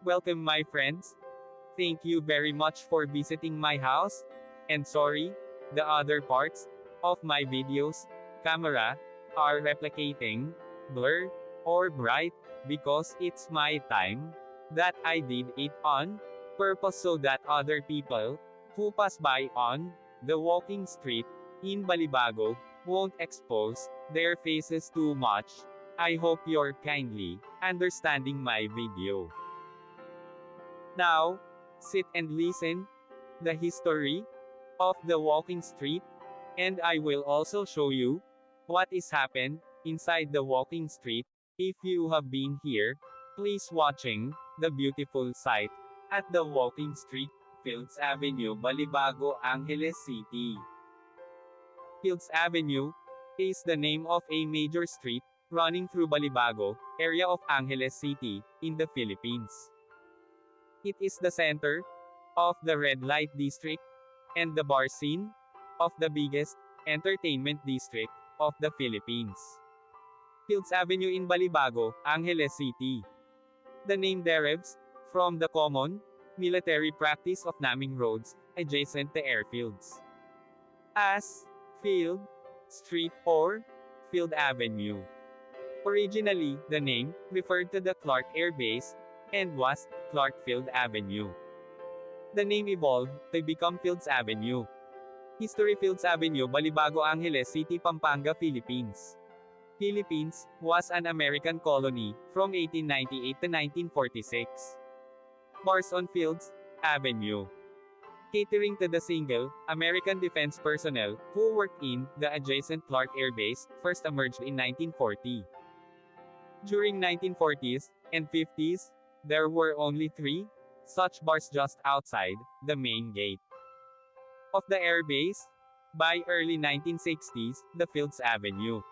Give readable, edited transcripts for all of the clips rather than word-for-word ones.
Welcome my friends. Thank you very much for visiting my house. And sorry, the other parts of my videos, camera, are replicating, blur, or bright, because it's my time that I did it on purpose so that other people who pass by on the walking street in Balibago won't expose their faces too much. I hope you're kindly understanding my video. Now, sit and listen the history of the walking street, and I will also show you what is happened inside the walking street. If you have been here, please watching the beautiful sight at the walking street, Fields Avenue, Balibago, Angeles City. Fields Avenue is the name of a major street running through Balibago area of Angeles City in the Philippines. It is the center of the red light district and the bar scene of the biggest entertainment district of the Philippines. Fields Avenue in Balibago, Angeles City. The name derives from the common military practice of naming roads adjacent to airfields as Field Street or Field Avenue. Originally, the name referred to the Clark Air Base and was Clark Field Avenue. The name evolved to become Fields Avenue. History: Fields Avenue, Balibago, Angeles City, Pampanga, Philippines. Philippines was an American colony from 1898 to 1946. Bars on Fields Avenue. Catering to the single American defense personnel who worked in the adjacent Clark Air Base, first emerged in 1940. During 1940s and 50s, there were only 3 such bars just outside the main gate of the airbase. By early 1960s, the Fields Avenue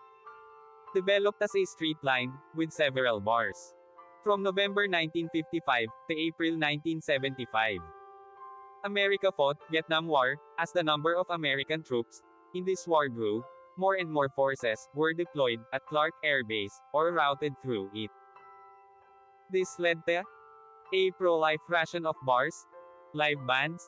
developed as a street line with several bars. From November 1955 to April 1975, America fought Vietnam War. As the number of American troops in this war grew, more and more forces were deployed at Clark Air Base or routed through it. This led to a pro-life ration of bars, live bands,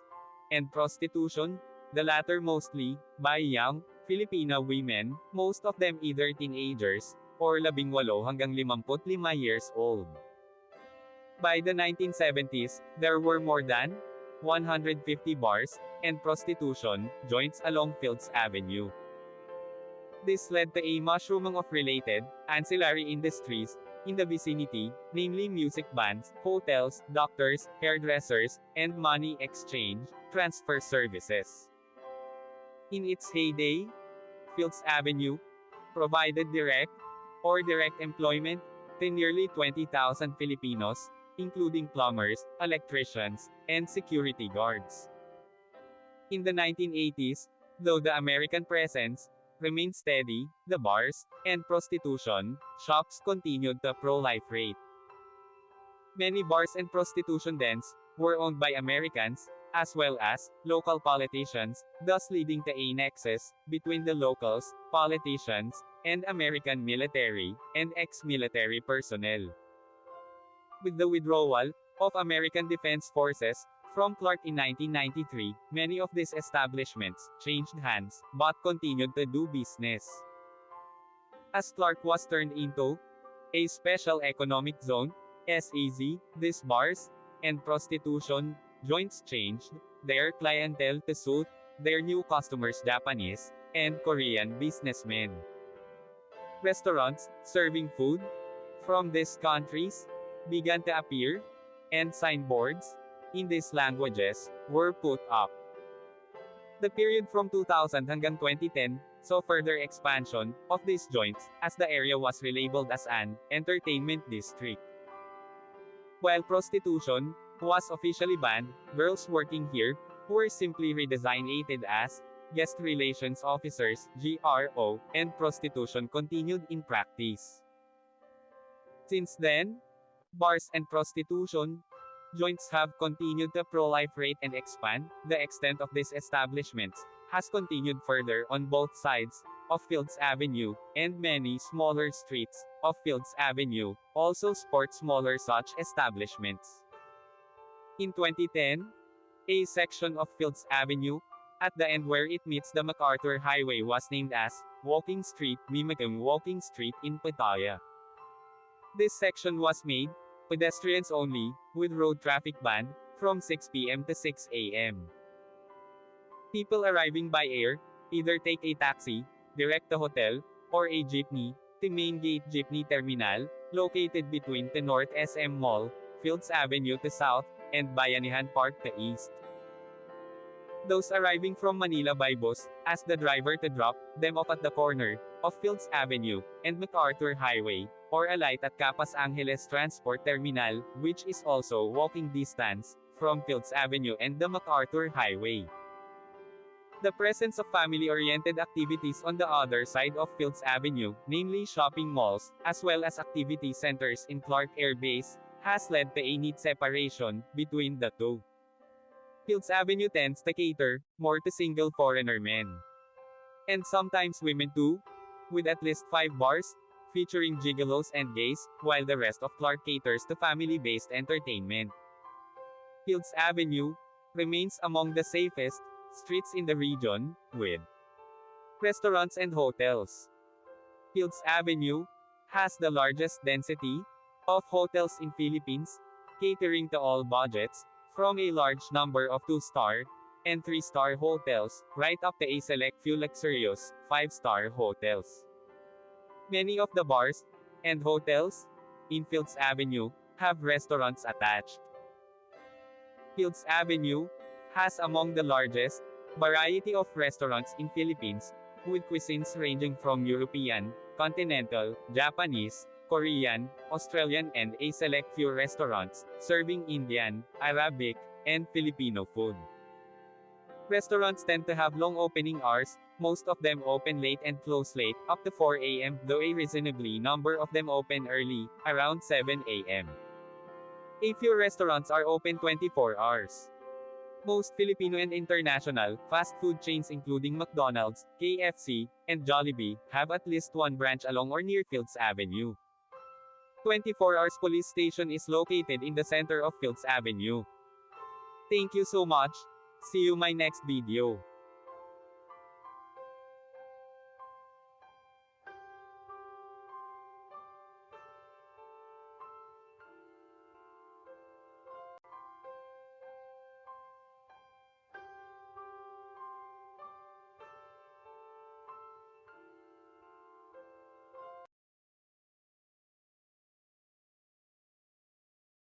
and prostitution, the latter mostly by young Filipino women, most of them either teenagers or 18 hanggang 55 years old. By the 1970s, there were more than 150 bars and prostitution joints along Fields Avenue. This led to a mushrooming of related ancillary industries in the vicinity, namely music bands, hotels, doctors, hairdressers, and money exchange transfer services. In its heyday, Fields Avenue provided direct or direct employment to nearly 20,000 Filipinos, including plumbers, electricians, and security guards. In the 1980s, though the American presence remained steady, the bars and prostitution shops continued to proliferate. Many bars and prostitution dens were owned by Americans, as well as local politicians, thus leading to a nexus between the locals, politicians, and American military and ex-military personnel. With the withdrawal of American Defense Forces from Clark in 1993, many of these establishments changed hands, but continued to do business. As Clark was turned into a Special Economic Zone, SEZ, these bars and prostitution joints changed their clientele to suit their new customers, Japanese and Korean businessmen. Restaurants serving food from these countries began to appear, and signboards in these languages were put up. The period from 2000 hanggang 2010 saw further expansion of these joints, as the area was relabeled as an entertainment district. While prostitution was officially banned, girls working here were simply redesignated as guest relations officers, GRO, and prostitution continued in practice. Since then, bars and prostitution joints have continued to proliferate and expand. The extent of these establishments has continued further on both sides of Fields Avenue, and many smaller streets of Fields Avenue also sport smaller such establishments. In 2010, a section of Fields Avenue, at the end where it meets the MacArthur Highway was named as Walking Street, mimicking Walking Street in Pattaya. This section was made pedestrians only, with road traffic banned from 6 p.m. to 6 a.m. People arriving by air either take a taxi, direct to hotel, or a jeepney, to Main Gate Jeepney Terminal, located between the North SM Mall, Fields Avenue to South, and Bayanihan Park to East. Those arriving from Manila by bus, ask the driver to drop them off at the corner of Fields Avenue and MacArthur Highway, or alight at Capas Angeles Transport Terminal, which is also walking distance from Fields Avenue and the MacArthur Highway. The presence of family-oriented activities on the other side of Fields Avenue, namely shopping malls, as well as activity centers in Clark Air Base, has led to a neat separation between the two. Fields Avenue tends to cater more to single foreigner men. And sometimes women too, with at least 5 bars, featuring gigolos and gays, while the rest of Clark caters to family-based entertainment. Fields Avenue remains among the safest streets in the region, with restaurants and hotels. Fields Avenue has the largest density of hotels in Philippines, catering to all budgets, from a large number of 2-star and 3-star hotels, right up to a select few luxurious 5-star hotels. Many of the bars and hotels in Fields Avenue have restaurants attached. Fields Avenue has among the largest variety of restaurants in Philippines, with cuisines ranging from European, continental, Japanese, Korean, Australian and a select few restaurants, serving Indian, Arabic, and Filipino food. Restaurants tend to have long opening hours, most of them open late and close late, up to 4 a.m., though a reasonably number of them open early, around 7 a.m. A few restaurants are open 24 hours. Most Filipino and international fast food chains including McDonald's, KFC, and Jollibee have at least one branch along or near Fields Avenue. 24 Hours Police Station is located in the center of Fields Avenue. Thank you so much. See you my next video.